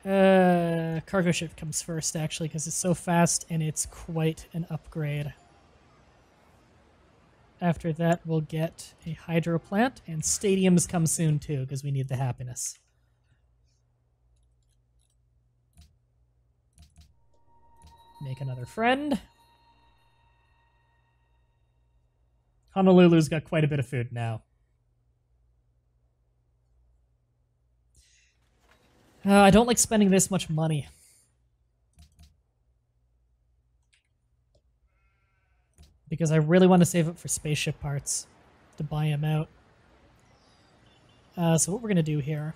Cargo ship comes first, actually, because it's so fast and it's quite an upgrade. After that, we'll get a hydro plant, and stadiums come soon, too, because we need the happiness. Make another friend. Honolulu's got quite a bit of food now. I don't like spending this much money. Because I really want to save up for spaceship parts to buy him out. So what we're going to do here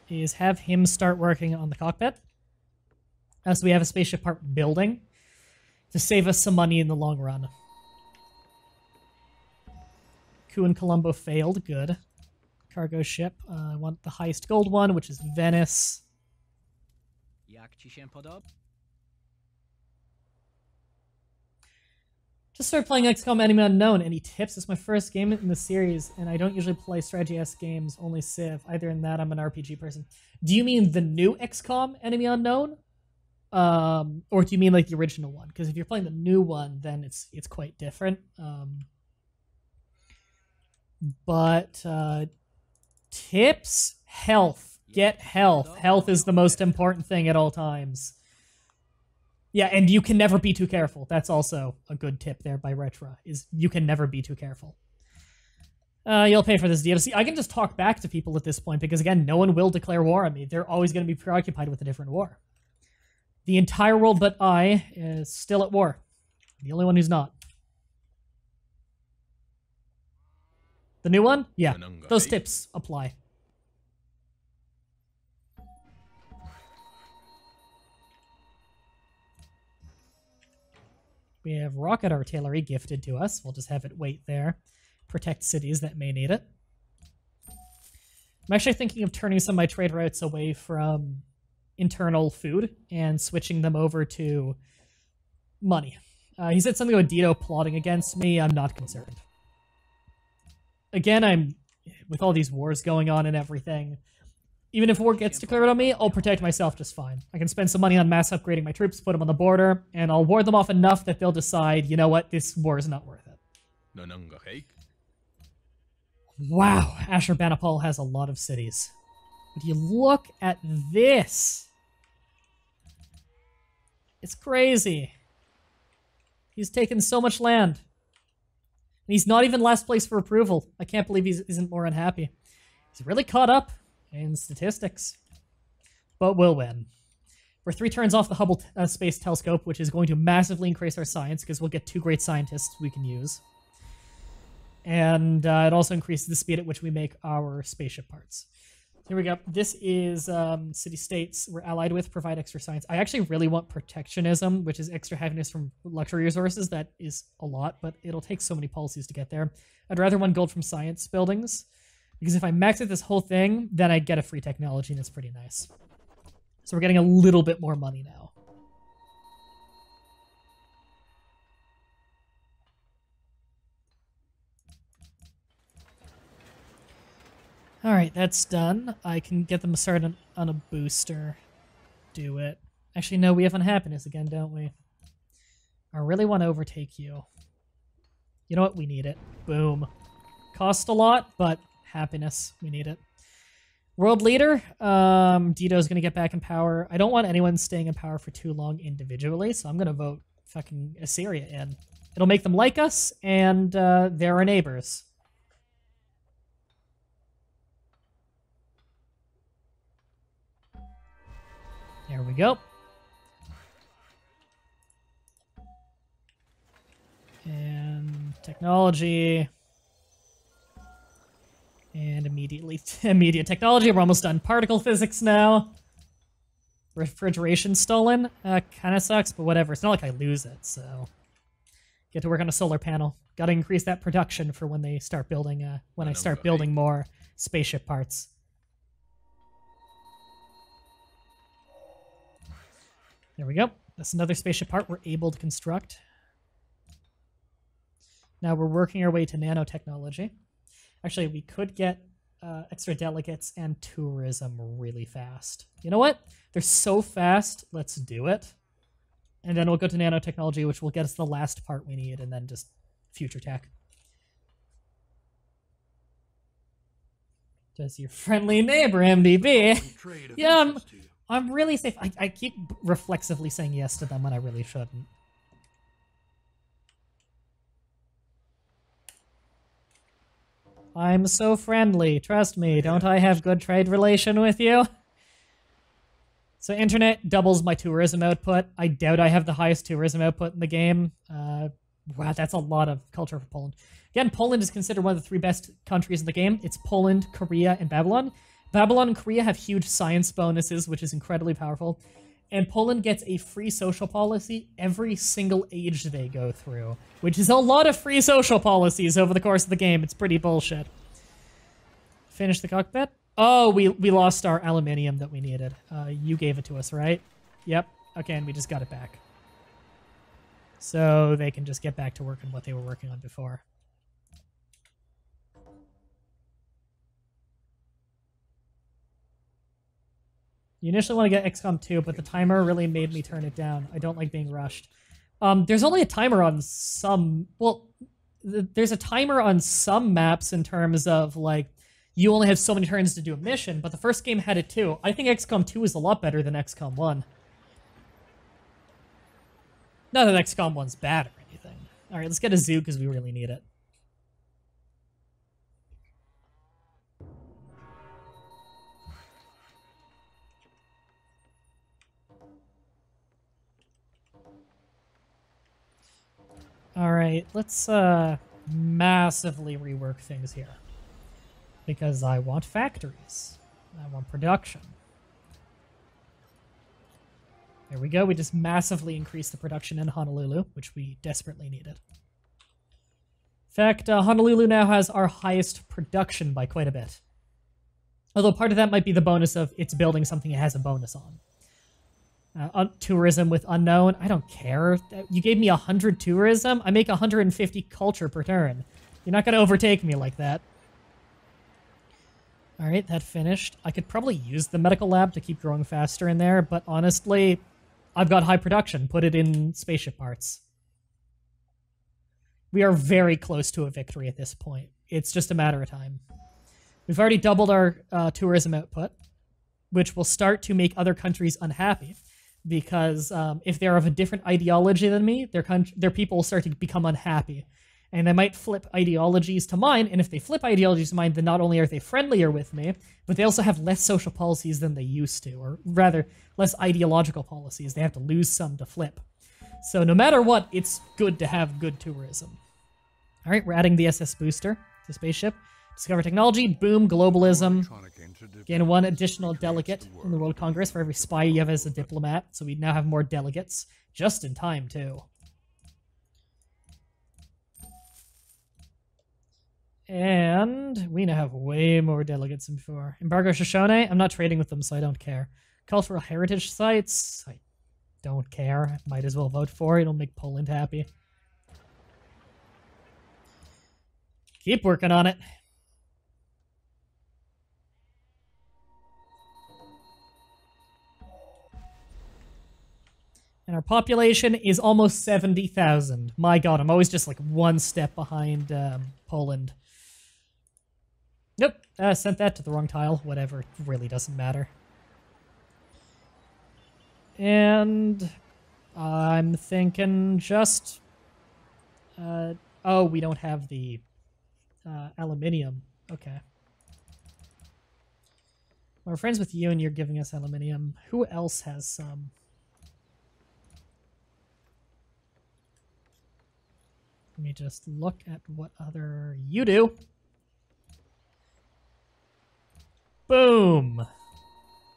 is have him start working on the cockpit. So we have a spaceship part building to save us some money in the long run. Ku and Colombo failed. Good. Cargo ship. I want the highest gold one, which is Venice. Just started playing XCOM Enemy Unknown. Any tips? It's my first game in the series, and I don't usually play strategy-esque games, only Civ. Either in that, I'm an RPG person. Do you mean the new XCOM Enemy Unknown? Or do you mean like the original one? Because if you're playing the new one, then it's quite different. But tips? Health. Get health. Health is the most important thing at all times. Yeah, and you can never be too careful. That's also a good tip there by Retra, is you can never be too careful. You'll pay for this DLC. I can just talk back to people at this point because, again, no one will declare war on me. They're always going to be preoccupied with a different war. The entire world but I is still at war. The only one who's not. The new one? Yeah, those tips apply. We have rocket artillery gifted to us. We'll just have it wait there. Protect cities that may need it. I'm actually thinking of turning some of my trade routes away from internal food and switching them over to money. He said something about Dito plotting against me. I'm not concerned. Again, with all these wars going on and everything, even if war gets declared on me, I'll protect myself just fine. I can spend some money on mass upgrading my troops, put them on the border, and I'll ward them off enough that they'll decide, you know what, this war is not worth it. Wow, Ashurbanipal has a lot of cities. But you look at this. It's crazy. He's taken so much land. And he's not even last place for approval. I can't believe he isn't more unhappy. He's really caught up in statistics. But we'll win. We're 3 turns off the Hubble Space Telescope, which is going to massively increase our science, because we'll get 2 great scientists we can use. And it also increases the speed at which we make our spaceship parts. Here we go. This is city-states we're allied with, provide extra science. I actually really want protectionism, which is extra happiness from luxury resources. That is a lot, but it'll take so many policies to get there. I'd rather 1 gold from science buildings, because if I max out this whole thing, then I get a free technology, and it's pretty nice. So we're getting a little bit more money now. Alright, that's done. I can get them started on a booster. Do it. Actually, no, we have unhappiness again, don't we? I really want to overtake you. You know what? We need it. Boom. Cost a lot, but happiness. We need it. World leader. Dito's going to get back in power. I don't want anyone staying in power for too long individually, so I'm going to vote fucking Assyria in. It'll make them like us, and they're our neighbors. There we go. And technology. And immediate technology. We're almost done. Particle physics now. Refrigeration stolen. Kind of sucks, but whatever. It's not like I lose it, so. Get to work on a solar panel. Got to increase that production for when they start building, when I start building more spaceship parts. There we go. That's another spaceship part we're able to construct. Now we're working our way to nanotechnology. Actually, we could get extra delegates and tourism really fast. You know what? They're so fast. Let's do it. And then we'll go to nanotechnology, which will get us the last part we need, and then just future tech. Does your friendly neighbor, MDB? Yeah, I'm really safe. I keep reflexively saying yes to them when I really shouldn't. I'm so friendly. Trust me. Don't I have good trade relation with you? So internet doubles my tourism output. I doubt I have the highest tourism output in the game. Wow, that's a lot of culture for Poland. Again, Poland is considered one of the 3 best countries in the game. It's Poland, Korea, and Babylon. Babylon and Korea have huge science bonuses, which is incredibly powerful. And Poland gets a free social policy every single age they go through, which is a lot of free social policies over the course of the game. It's pretty bullshit. Finish the cockpit. Oh, we lost our aluminium that we needed. You gave it to us, right? Yep. Okay, and we just got it back. So they can just get back to work on what they were working on before. You initially want to get XCOM 2, but the timer really made me turn it down. I don't like being rushed. There's only a timer on some... Well, there's a timer on some maps in terms of, like, you only have so many turns to do a mission, but the first game had it too. I think XCOM 2 is a lot better than XCOM 1. Not that XCOM 1's bad or anything. Alright, let's get a zoo because we really need it. Alright, let's massively rework things here. Because I want factories. I want production. There we go. We just massively increased the production in Honolulu, which we desperately needed. In fact, Honolulu now has our highest production by quite a bit. Although part of that might be the bonus of it's building something it has a bonus on. Tourism with unknown. I don't care. You gave me 100 tourism. I make 150 culture per turn. You're not going to overtake me like that. Alright, that finished. I could probably use the medical lab to keep growing faster in there, but honestly, I've got high production. Put it in spaceship parts. We are very close to a victory at this point. It's just a matter of time. We've already doubled our tourism output, which will start to make other countries unhappy. Because if they're of a different ideology than me, their people will start to become unhappy. And they might flip ideologies to mine, and if they flip ideologies to mine, then not only are they friendlier with me, but they also have less social policies than they used to, or rather, less ideological policies. They have to lose some to flip. So no matter what, it's good to have good tourism. Alright, we're adding the SS booster to spaceship. Discover technology, boom, globalism. Gain 1 additional delegate in the World Congress for every spy you have as a diplomat, so we now have more delegates. Just in time, too. And we now have way more delegates than before. Embargo Shoshone, I'm not trading with them, so I don't care. Cultural heritage sites, I don't care. Might as well vote for it. It'll make Poland happy. Keep working on it. And our population is almost 70,000. My god, I'm always just like one step behind Poland. Nope, sent that to the wrong tile. Whatever, it really doesn't matter. And I'm thinking just... oh, we don't have the aluminium. Okay. Well, we're friends with you and you're giving us aluminium. Who else has some? Let me just look at what other... You do! Boom!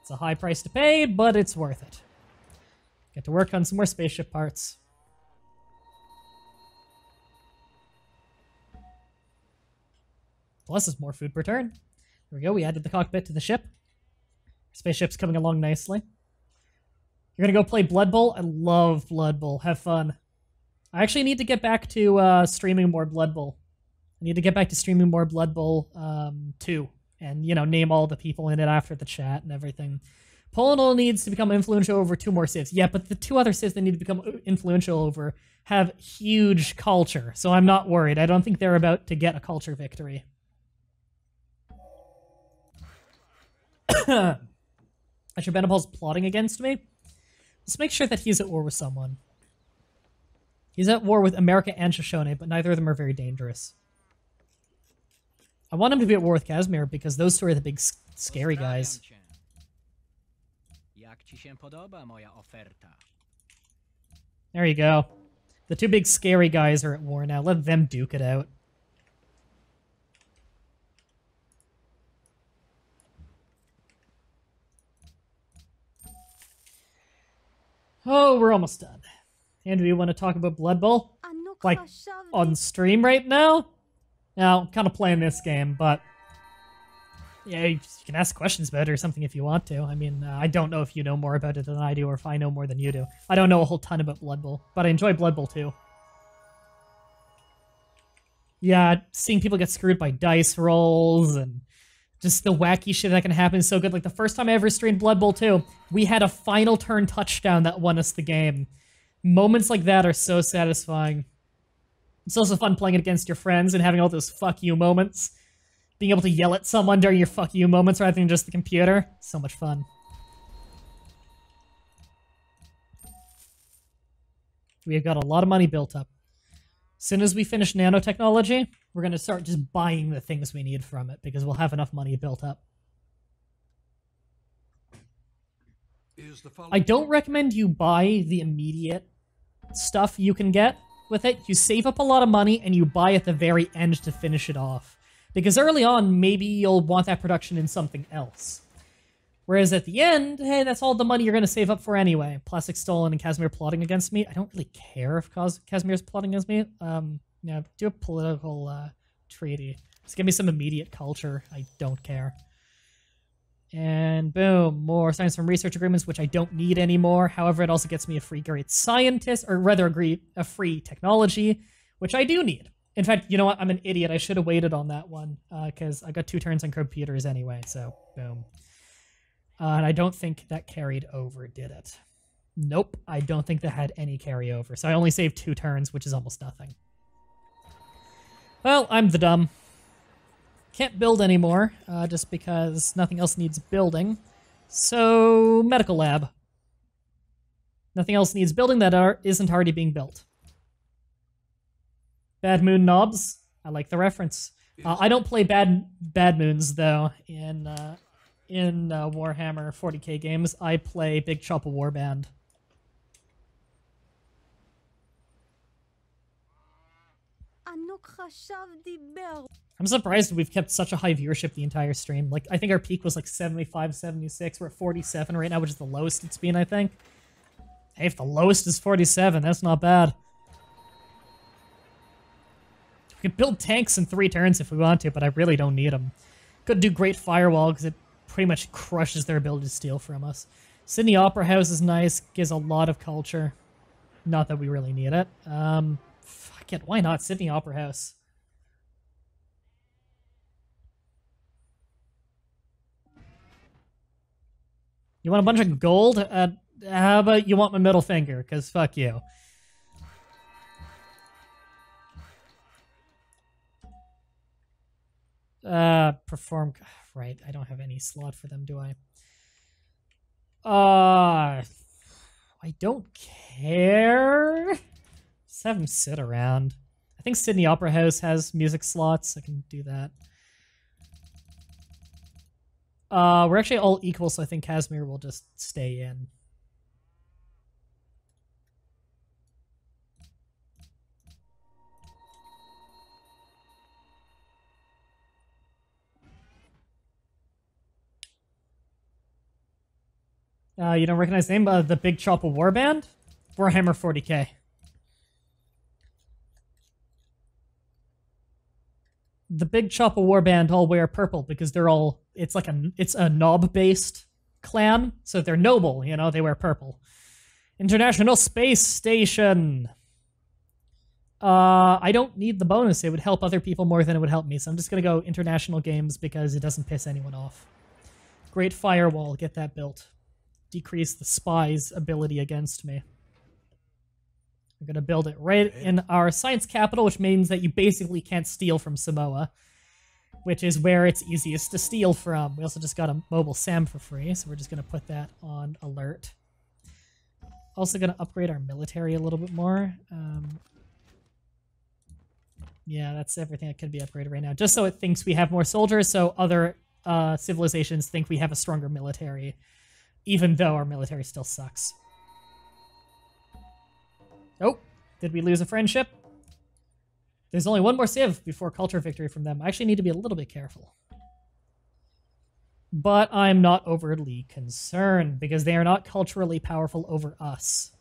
It's a high price to pay, but it's worth it. Get to work on some more spaceship parts. Plus, it's more food per turn. There we go, we added the cockpit to the ship. Spaceship's coming along nicely. You're gonna go play Blood Bowl? I love Blood Bowl. Have fun. I actually need to get back to streaming more Blood Bowl. I need to get back to streaming more Blood Bowl 2. and, you know, name all the people in it after the chat and everything. Polynesia needs to become influential over 2 more civs. Yeah, but the 2 other civs they need to become influential over have huge culture, so I'm not worried. I don't think they're about to get a culture victory. Ashurbanipal's plotting against me. Let's make sure that he's at war with someone. He's at war with America and Shoshone, but neither of them are very dangerous. I want him to be at war with Casimir because those 2 are the big scary guys. There you go. The 2 big scary guys are at war now. Let them duke it out. Oh, we're almost done. And do you want to talk about Blood Bowl? Like, on stream right now? Now, I'm kind of playing this game, but... yeah, you can ask questions about it or something if you want to. I mean, I don't know if you know more about it than I do, or if I know more than you do. I don't know a whole ton about Blood Bowl, but I enjoy Blood Bowl too. Yeah, seeing people get screwed by dice rolls and just the wacky shit that can happen is so good. Like, the first time I ever streamed Blood Bowl 2, we had a final turn touchdown that won us the game. Moments like that are so satisfying. It's also fun playing it against your friends and having all those fuck you moments. Being able to yell at someone during your fuck you moments rather than just the computer. So much fun. We have got a lot of money built up. As soon as we finish nanotechnology, we're going to start just buying the things we need from it because we'll have enough money built up. I don't recommend you buy the immediate stuff you can get with it. You save up a lot of money and you buy at the very end to finish it off. Because early on, maybe you'll want that production in something else. Whereas at the end, hey, that's all the money you're going to save up for anyway. Plastic stolen and Casimir plotting against me. I don't really care if Casimir's plotting against me. Yeah, do a political treaty. Just give me some immediate culture. I don't care. And boom, more science from research agreements, which I don't need anymore. However, it also gets me a free great scientist, or rather a free technology, which I do need. In fact, you know what? I'm an idiot. I should have waited on that one, because I got 2 turns on computers anyway, so boom. And I don't think that carried over, did it? Nope, I don't think that had any carryover. So I only saved 2 turns, which is almost nothing. Well, I'm the dumb. Can't build anymore, just because nothing else needs building. So, medical lab. Nothing else needs building that isn't already being built. Bad Moon Knobs. I like the reference. I don't play Bad Moons, though, in Warhammer 40k games. I play Big Choppa Warband. I'm surprised we've kept such a high viewership the entire stream. Like, I think our peak was like 75, 76. We're at 47 right now, which is the lowest it's been, I think. Hey, if the lowest is 47, that's not bad. We could build tanks in 3 turns if we want to, but I really don't need them. Could do Great Firewall, because it pretty much crushes their ability to steal from us. Sydney Opera House is nice, gives a lot of culture. Not that we really need it. Fuck it, why not? Sydney Opera House. You want a bunch of gold? How about you want my middle finger? Because fuck you. Perform... Right, I don't have any slot for them, do I? I don't care. Just have them sit around. I think Sydney Opera House has music slots. I can do that. We're actually all equal, so I think Casimir will just stay in. You don't recognize the name? The Big Choppa Warband? Warhammer 40k. The Big Choppa Warband all wear purple because they're all... It's a knob-based clan, so they're noble, you know, they wear purple. International Space Station! I don't need the bonus. It would help other people more than it would help me. So I'm just going to go international games because it doesn't piss anyone off. Great Firewall. Get that built. Decrease the spy's ability against me. We're going to build it right in our science capital, which means that you basically can't steal from Samoa, which is where it's easiest to steal from. We also just got a mobile SAM for free, so we're just going to put that on alert. Also going to upgrade our military a little bit more. Yeah, that's everything that can be upgraded right now. Just so it thinks we have more soldiers, so other civilizations think we have a stronger military, even though our military still sucks. Oh, did we lose a friendship? There's only one more civ before culture victory from them. I actually need to be a little bit careful. But I'm not overly concerned because they are not culturally powerful over us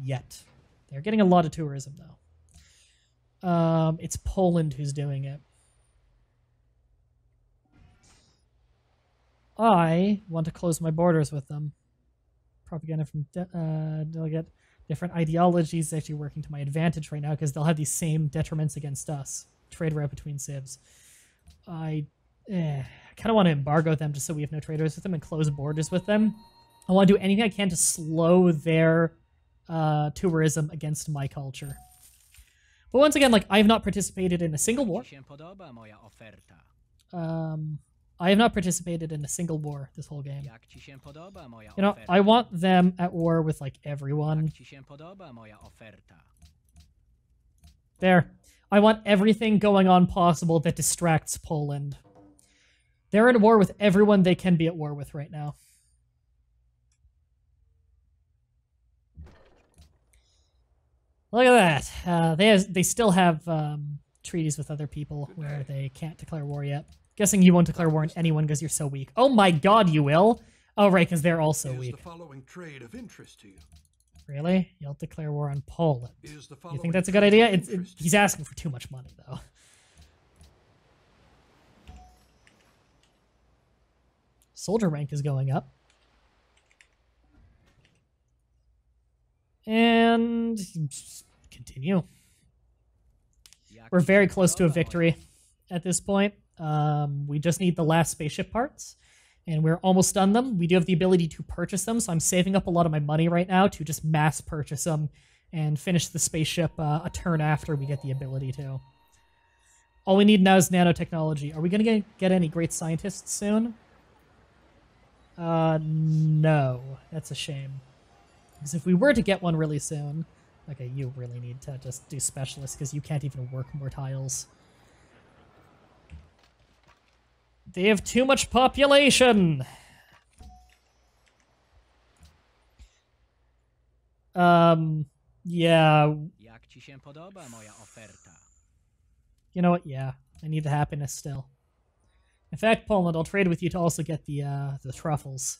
yet. They're getting a lot of tourism, though. It's Poland who's doing it. I want to close my borders with them. Propaganda from delegate. Different ideologies is actually working to my advantage right now because they'll have these same detriments against us. Trade route between civs. I kind of want to embargo them just so we have no traders with them and close borders with them. I want to do anything I can to slow their tourism against my culture. But once again, like, I have not participated in a single war. I have not participated in a single war this whole game. You know, I want them at war with, like, everyone. There. I want everything going on possible that distracts Poland. They're at war with everyone they can be at war with right now. Look at that. They still have treaties with other people where they can't declare war yet. Guessing you won't declare war on anyone because you're so weak. Oh my god, you will? Oh, right, because they're also weak. Is the following trade of interest to you? Really? You'll declare war on Poland. You think that's a good idea? He's asking for too much money, though. Soldier rank is going up. And continue. We're very close to a victory at this point. We just need the last spaceship parts, and we're almost done them. We do have the ability to purchase them, so I'm saving up a lot of my money right now to just mass purchase them and finish the spaceship a turn after we get the ability to. All we need now is nanotechnology. Are we going to get any great scientists soon? No. That's a shame. Because if we were to get one really soon... Okay, you really need to just do specialists because you can't even work more tiles. They have too much population! Yeah. You know what? Yeah. I need the happiness still. In fact, Poland, I'll trade with you to also get the truffles.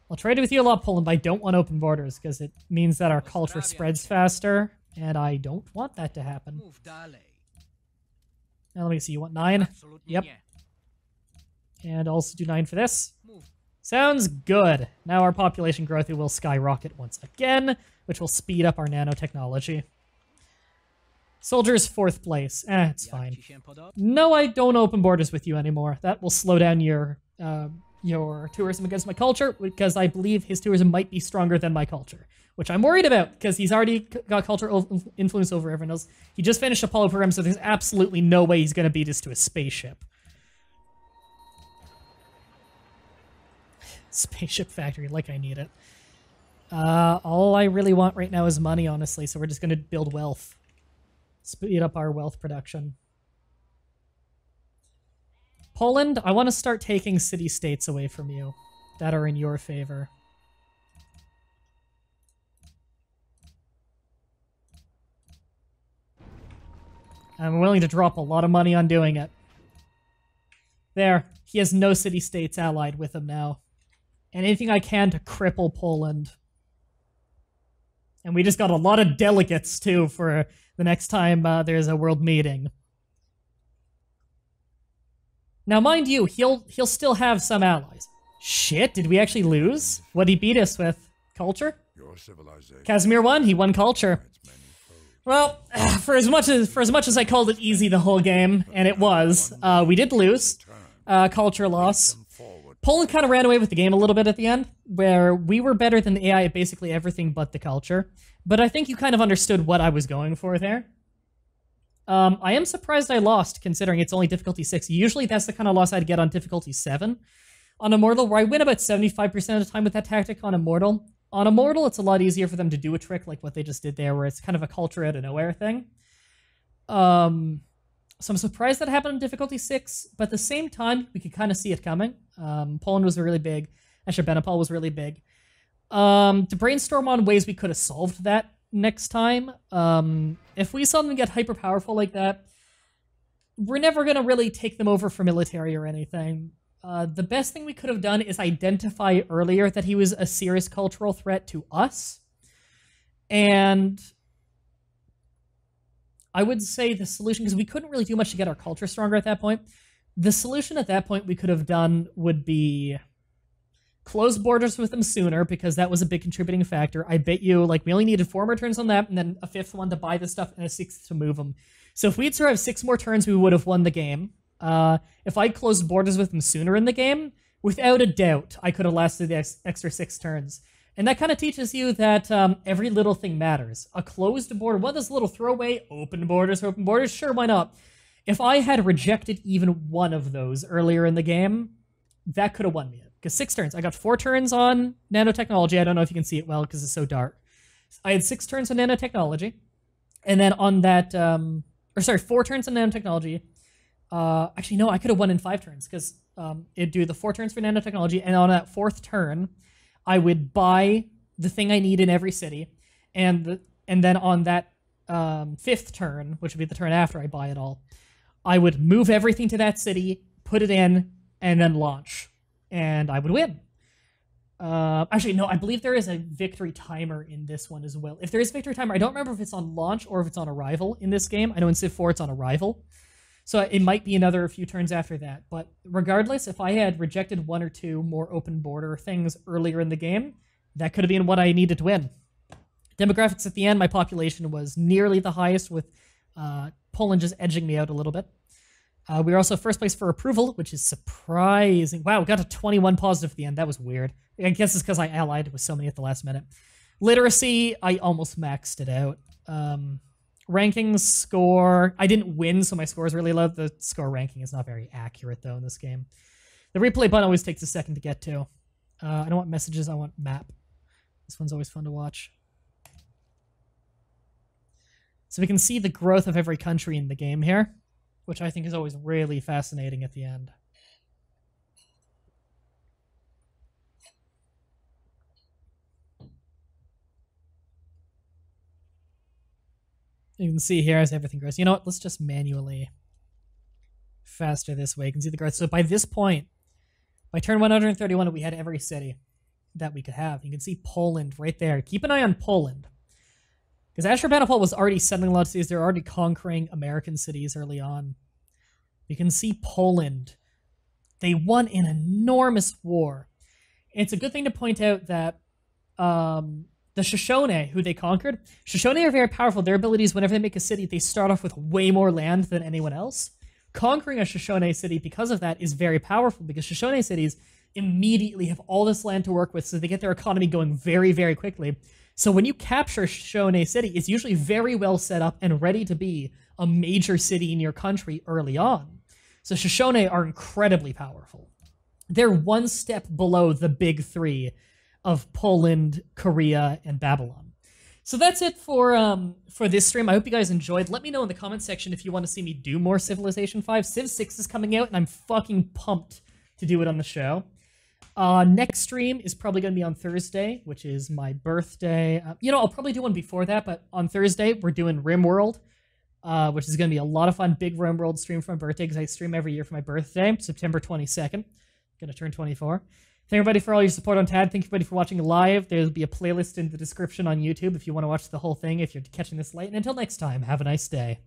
I'll trade with you a lot, Poland, but I don't want open borders because it means that our culture spreads faster, and I don't want that to happen. Now, let me see. You want 9? Yep. And also do 9 for this. Sounds good. Now our population growth will skyrocket once again, which will speed up our nanotechnology. Soldiers, 4th place. It's fine. No, I don't open borders with you anymore. That will slow down your tourism against my culture, because I believe his tourism might be stronger than my culture, which I'm worried about, because he's already got cultural influence over everyone else. He just finished Apollo program, so there's absolutely no way he's going to beat us to a spaceship. Spaceship factory, like I need it. All I really want right now is money, honestly, so we're just going to build wealth. Speed up our wealth production. Poland, I want to start taking city-states away from you that are in your favor. I'm willing to drop a lot of money on doing it. There. He has no city-states allied with him now. Anything I can to cripple Poland. And we just got a lot of delegates, too, for the next time there's a world meeting. Now, mind you, he'll still have some allies. Shit, did we actually lose? What'd he beat us with? Culture? Your civilization Casimir won. He won culture. has many foes. Well, for as much as I called it easy the whole game, and it was, we did lose. Culture loss. Them forward. Poland kind of ran away with the game a little bit at the end, where we were better than the AI at basically everything but the culture. But I think you kind of understood what I was going for there. I am surprised I lost, considering it's only difficulty 6. Usually that's the kind of loss I'd get on difficulty 7. On Immortal, where I win about 75% of the time with that tactic on Immortal. On Immortal, it's a lot easier for them to do a trick like what they just did there, where it's kind of a culture out of nowhere thing. So I'm surprised that happened on difficulty 6, but at the same time, we could kind of see it coming. Poland was really big. Ashurbanipal was really big. To brainstorm on ways we could have solved that next time. If we saw them get hyper powerful like that, we're never going to really take them over for military or anything. The best thing we could have done is identify earlier that he was a serious cultural threat to us. And I would say the solution, because we couldn't really do much to get our culture stronger at that point, the solution at that point we could have done would be close borders with them sooner, because that was a big contributing factor. I bet you, like, we only needed 4 more turns on that, and then a 5th one to buy the stuff, and a 6th to move them. So if we'd survived 6 more turns, we would have won the game. If I'd closed borders with them sooner in the game, without a doubt, I could have lasted the extra 6 turns. And that kind of teaches you that every little thing matters. A closed border, one of those little throwaway open borders, sure, why not? If I had rejected even one of those earlier in the game, that could have won me. Because 6 turns. I got 4 turns on nanotechnology. I don't know if you can see it well because it's so dark. I had 6 turns on nanotechnology. And then on that, 4 turns on nanotechnology. Actually, no, I could have won in 5 turns because it'd do the 4 turns for nanotechnology. And on that 4th turn, I would buy the thing I need in every city. And then on that 5th turn, which would be the turn after I buy it all, I would move everything to that city, put it in, and then launch. And I would win. Actually, no, I believe there is a victory timer in this one as well. If there is a victory timer, I don't remember if it's on launch or if it's on arrival in this game. I know in Civ 4 it's on arrival. So it might be another few turns after that. But regardless, if I had rejected 1 or 2 more open border things earlier in the game, that could have been what I needed to win. Demographics at the end, my population was nearly the highest, with Poland just edging me out a little bit. We were also first place for approval, which is surprising. Wow, we got a 21 positive at the end. That was weird. I guess it's because I allied with so many at the last minute. Literacy, I almost maxed it out. Rankings, score, I didn't win, so my score is really low. The score ranking is not very accurate, though, in this game. The replay button always takes a second to get to. I don't want messages, I want map. This one's always fun to watch. So we can see the growth of every country in the game here, which I think is always really fascinating at the end. You can see here as everything grows. You know what? Let's just manually faster this way. You can see the growth. So by this point, by turn 131, we had every city that we could have. You can see Poland right there. Keep an eye on Poland. Because Ashurbanipal was already settling a lot of cities. They're already conquering American cities early on. You can see Poland. They won an enormous war. And it's a good thing to point out that the Shoshone, who they conquered, Shoshone are very powerful. Their abilities, whenever they make a city, they start off with way more land than anyone else. Conquering a Shoshone city because of that is very powerful, because Shoshone cities immediately have all this land to work with, so they get their economy going very, very quickly. So when you capture Shoshone city, it's usually very well set up and ready to be a major city in your country early on. So Shoshone are incredibly powerful. They're one step below the big 3 of Poland, Korea, and Babylon. So that's it for this stream. I hope you guys enjoyed. Let me know in the comment section if you want to see me do more Civilization 5. Civ 6 is coming out, and I'm fucking pumped to do it on the show. Next stream is probably going to be on Thursday, which is my birthday. I'll probably do one before that, but on Thursday, we're doing RimWorld, which is going to be a lot of fun. Big RimWorld stream for my birthday, because I stream every year for my birthday, September 22nd. Going to turn 24. Thank everybody for all your support on TAD. Thank everybody for watching live. There'll be a playlist in the description on YouTube if you want to watch the whole thing, if you're catching this late. And until next time, have a nice day.